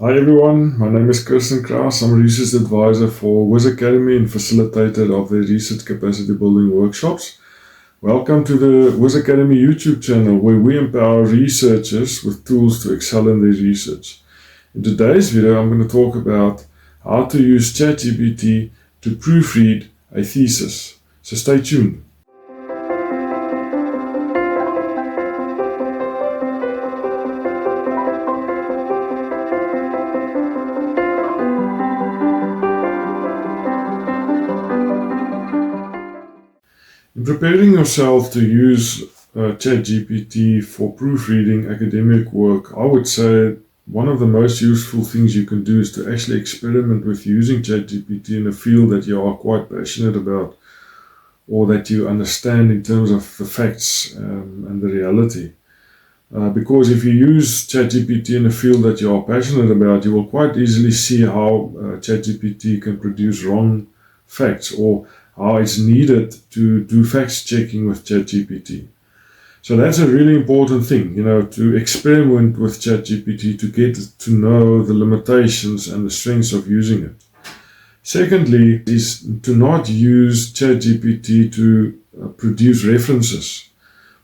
Hi everyone, my name is Kirsten Kraus. I'm a research advisor for Wiz Academy and facilitator of their research capacity building workshops. Welcome to the Wiz Academy YouTube channel where we empower researchers with tools to excel in their research. In today's video, I'm going to talk about how to use ChatGPT to proofread a thesis. So stay tuned. In preparing yourself to use ChatGPT for proofreading academic work, I would say one of the most useful things you can do is to actually experiment with using ChatGPT in a field that you are quite passionate about or that you understand in terms of the facts and the reality. Because if you use ChatGPT in a field that you are passionate about, you will quite easily see how ChatGPT can produce wrong facts or how it's needed to do facts checking with ChatGPT. So that's a really important thing, to experiment with ChatGPT to get to know the limitations and the strengths of using it. Secondly, is to not use ChatGPT to produce references,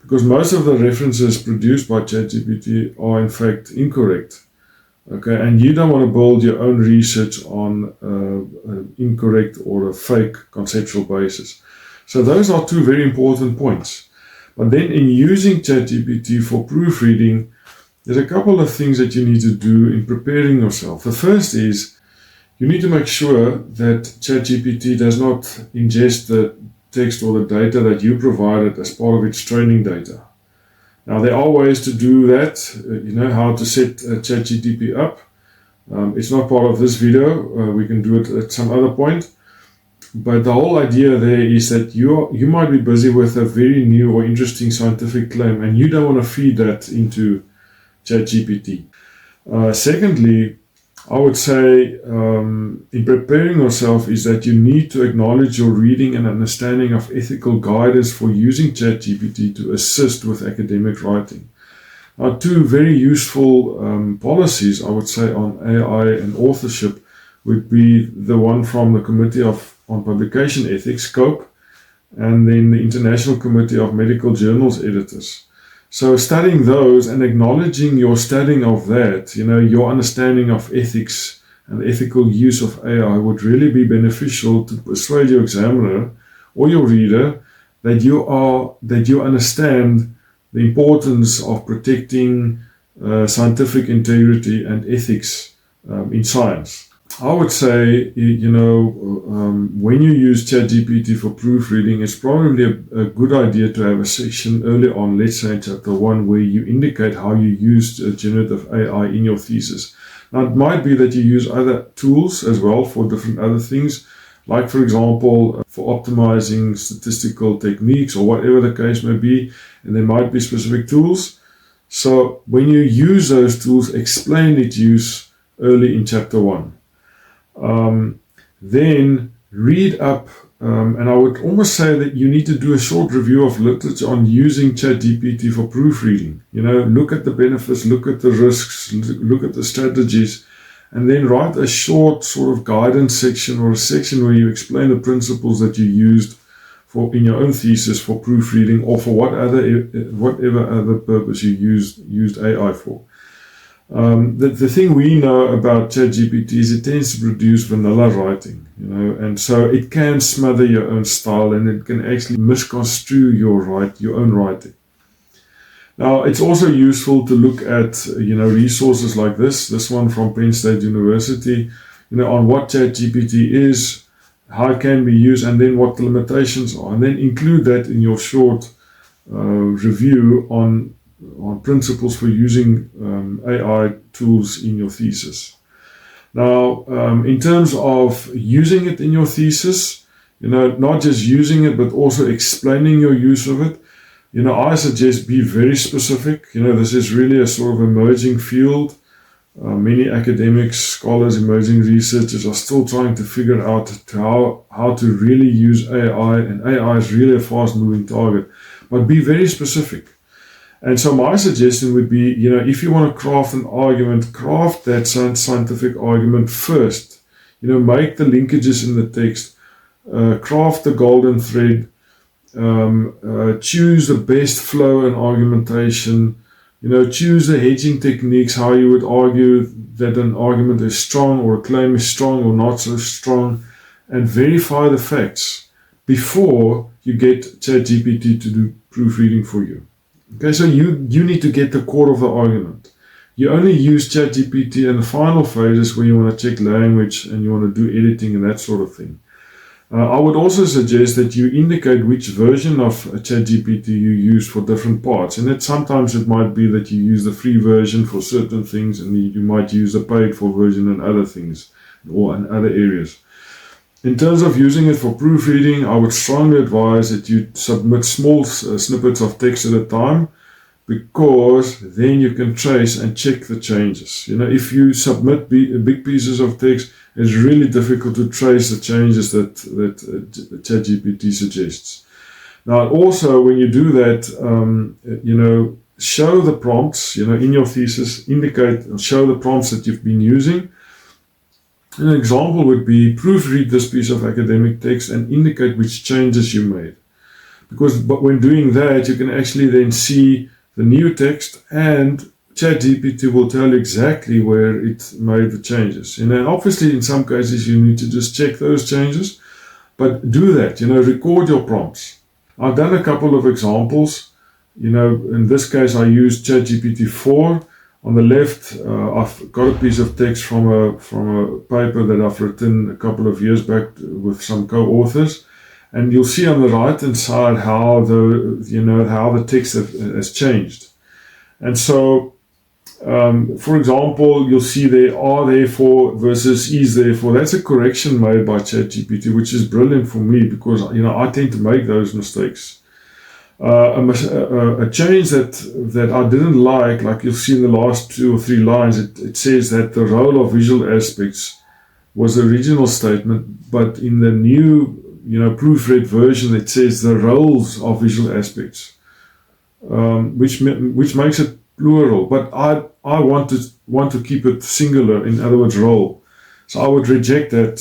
because most of the references produced by ChatGPT are in fact incorrect. Okay, and you don't want to build your own research on an incorrect or a fake conceptual basis. So those are two very important points. But then in using ChatGPT for proofreading, there's a couple of things that you need to do in preparing yourself. The first is you need to make sure that ChatGPT does not ingest the text or the data that you provided as part of its training data. Now, there are ways to do that, how to set ChatGPT up. It's not part of this video. We can do it at some other point. But the whole idea there is that you might be busy with a very new or interesting scientific claim, and you don't want to feed that into ChatGPT. Secondly, I would say in preparing yourself is that you need to acknowledge your reading and understanding of ethical guidance for using ChatGPT to assist with academic writing. Now, two very useful policies, I would say, on AI and authorship would be the one from the Committee on Publication Ethics, COPE, and then the International Committee of Medical Journals Editors. So studying those and acknowledging your studying of that, your understanding of ethics and ethical use of AI would really be beneficial to persuade your examiner or your reader that you understand the importance of protecting scientific integrity and ethics in science. I would say, when you use ChatGPT for proofreading, it's probably a good idea to have a section early on, let's say in chapter 1, where you indicate how you used generative AI in your thesis. Now, it might be that you use other tools as well for different other things, like, for example, for optimizing statistical techniques or whatever the case may be, and there might be specific tools. So when you use those tools, explain its use early in chapter 1. Then read up, and I would almost say that you need to do a short review of literature on using ChatGPT for proofreading. Look at the benefits, look at the risks, look at the strategies, and then write a short sort of guidance section or a section where you explain the principles that you used in your own thesis for proofreading or for whatever other purpose you used AI for. The thing we know about ChatGPT is it tends to produce vanilla writing, and so it can smother your own style and it can actually misconstrue your own writing. Now, it's also useful to look at, resources like this one from Penn State University, on what ChatGPT is, how it can be used, and then what the limitations are, and then include that in your short review on principles for using AI tools in your thesis. Now, in terms of using it in your thesis, not just using it, but also explaining your use of it, I suggest be very specific. This is really a sort of emerging field. Many academics, scholars, emerging researchers are still trying to figure out how to really use AI, and AI is really a fast-moving target. But be very specific. And so my suggestion would be, if you want to craft an argument, craft that scientific argument first. Make the linkages in the text, craft the golden thread, choose the best flow and argumentation, choose the hedging techniques, how you would argue that an argument is strong or a claim is strong or not so strong, and verify the facts before you get ChatGPT to do proofreading for you. Okay, so you need to get the core of the argument. You only use ChatGPT in the final phases where you want to check language and you want to do editing and that sort of thing. I would also suggest that you indicate which version of ChatGPT you use for different parts. And sometimes it might be that you use the free version for certain things and you might use the paid for version in other things or in other areas. In terms of using it for proofreading, I would strongly advise that you submit small snippets of text at a time, because then you can trace and check the changes. If you submit big pieces of text, it's really difficult to trace the changes that ChatGPT suggests. Now, also, when you do that, show the prompts, in your thesis, show the prompts that you've been using. An example would be proofread this piece of academic text and indicate which changes you made. But when doing that, you can actually then see the new text, and ChatGPT will tell you exactly where it made the changes. And obviously, in some cases, you need to just check those changes, but do that. Record your prompts. I've done a couple of examples. In this case, I used ChatGPT 4. On the left, I've got a piece of text from a paper that I've written a couple of years back with some co-authors. And you'll see on the right-hand side how the text has changed. And so, for example, you'll see there are therefore versus is therefore. That's a correction made by ChatGPT, which is brilliant for me because I tend to make those mistakes. A change that I didn't like you'll see in the last 2 or 3 lines, it says that the role of visual aspects was the original statement, but in the new proofread version, it says the roles of visual aspects, which makes it plural. But I want to keep it singular. In other words, role. So I would reject that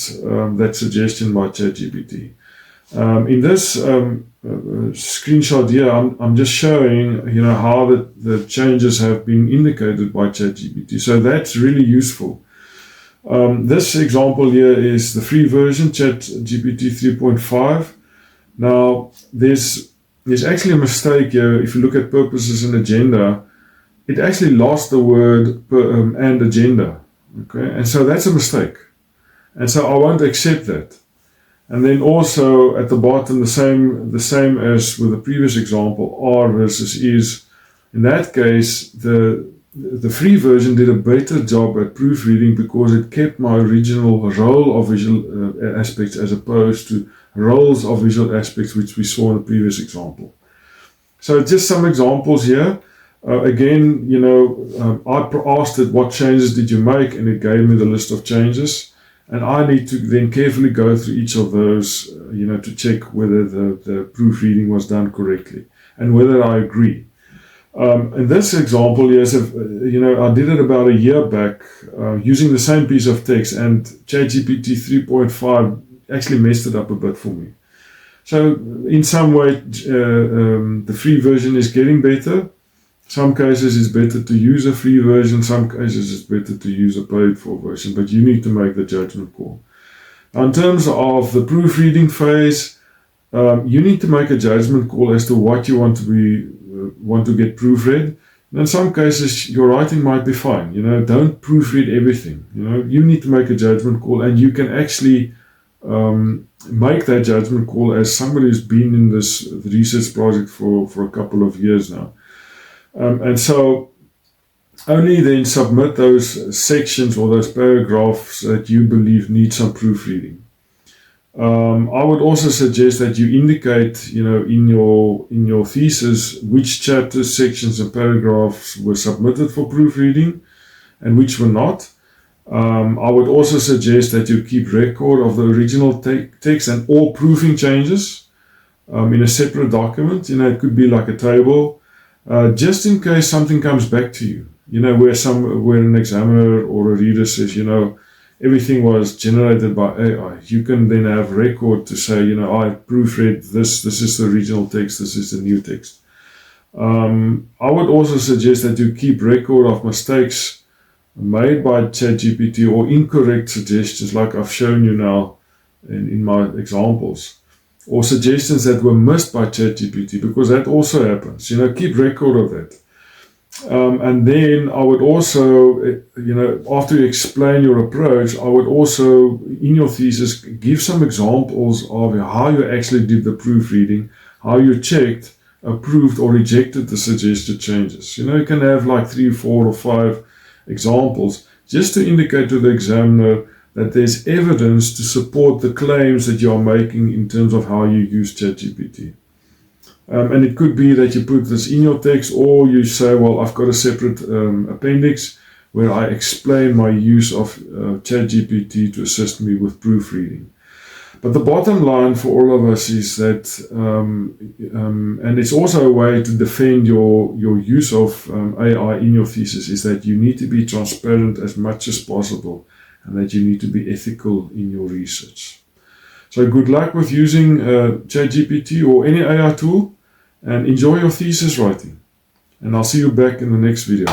suggestion by ChatGPT. In this screenshot here, I'm just showing how the changes have been indicated by ChatGPT. So that's really useful. This example here is the free version, ChatGPT 3.5. Now, there's actually a mistake here. If you look at purposes and agenda, it actually lost the word and agenda. Okay, and so that's a mistake. And so I won't accept that. And then also at the bottom, the same as with the previous example, are versus is. In that case, the free version did a better job at proofreading because it kept my original role of visual aspects as opposed to roles of visual aspects, which we saw in the previous example. So just some examples here. Again, I asked it what changes did you make, and it gave me the list of changes. And I need to then carefully go through each of those, to check whether the proofreading was done correctly and whether I agree. In this example, yes, I did it about a year back using the same piece of text, and ChatGPT 3.5 actually messed it up a bit for me. So in some way, the free version is getting better. Some cases it's better to use a free version, some cases it's better to use a paid for version, but you need to make the judgment call. Now, in terms of the proofreading phase, you need to make a judgment call as to what you want to get proofread. And in some cases, your writing might be fine. Don't proofread everything. You need to make a judgment call, and you can actually make that judgment call as somebody who's been in this research project for a couple of years now. And so only then submit those sections or those paragraphs that you believe need some proofreading. I would also suggest that you indicate, in your thesis, which chapters, sections, and paragraphs were submitted for proofreading and which were not. I would also suggest that you keep record of the original text and all proofing changes in a separate document. It could be like a table. just in case something comes back to you. Where an examiner or a reader says, everything was generated by AI. You can then have record to say, I proofread this. This is the original text. This is the new text. I would also suggest that you keep record of mistakes made by ChatGPT or incorrect suggestions, like I've shown you now in my examples, or suggestions that were missed by ChatGPT, because that also happens. Keep record of that. And then I would also, after you explain your approach, I would also, in your thesis, give some examples of how you actually did the proofreading, how you checked, approved, or rejected the suggested changes. You can have like 3, 4, or 5 examples just to indicate to the examiner that there's evidence to support the claims that you are making in terms of how you use ChatGPT. And it could be that you put this in your text, or you say, well, I've got a separate appendix where I explain my use of ChatGPT to assist me with proofreading. But the bottom line for all of us is that, and it's also a way to defend your use of AI in your thesis, is that you need to be transparent as much as possible, and that you need to be ethical in your research. So good luck with using ChatGPT or any AI tool, and enjoy your thesis writing. And I'll see you back in the next video.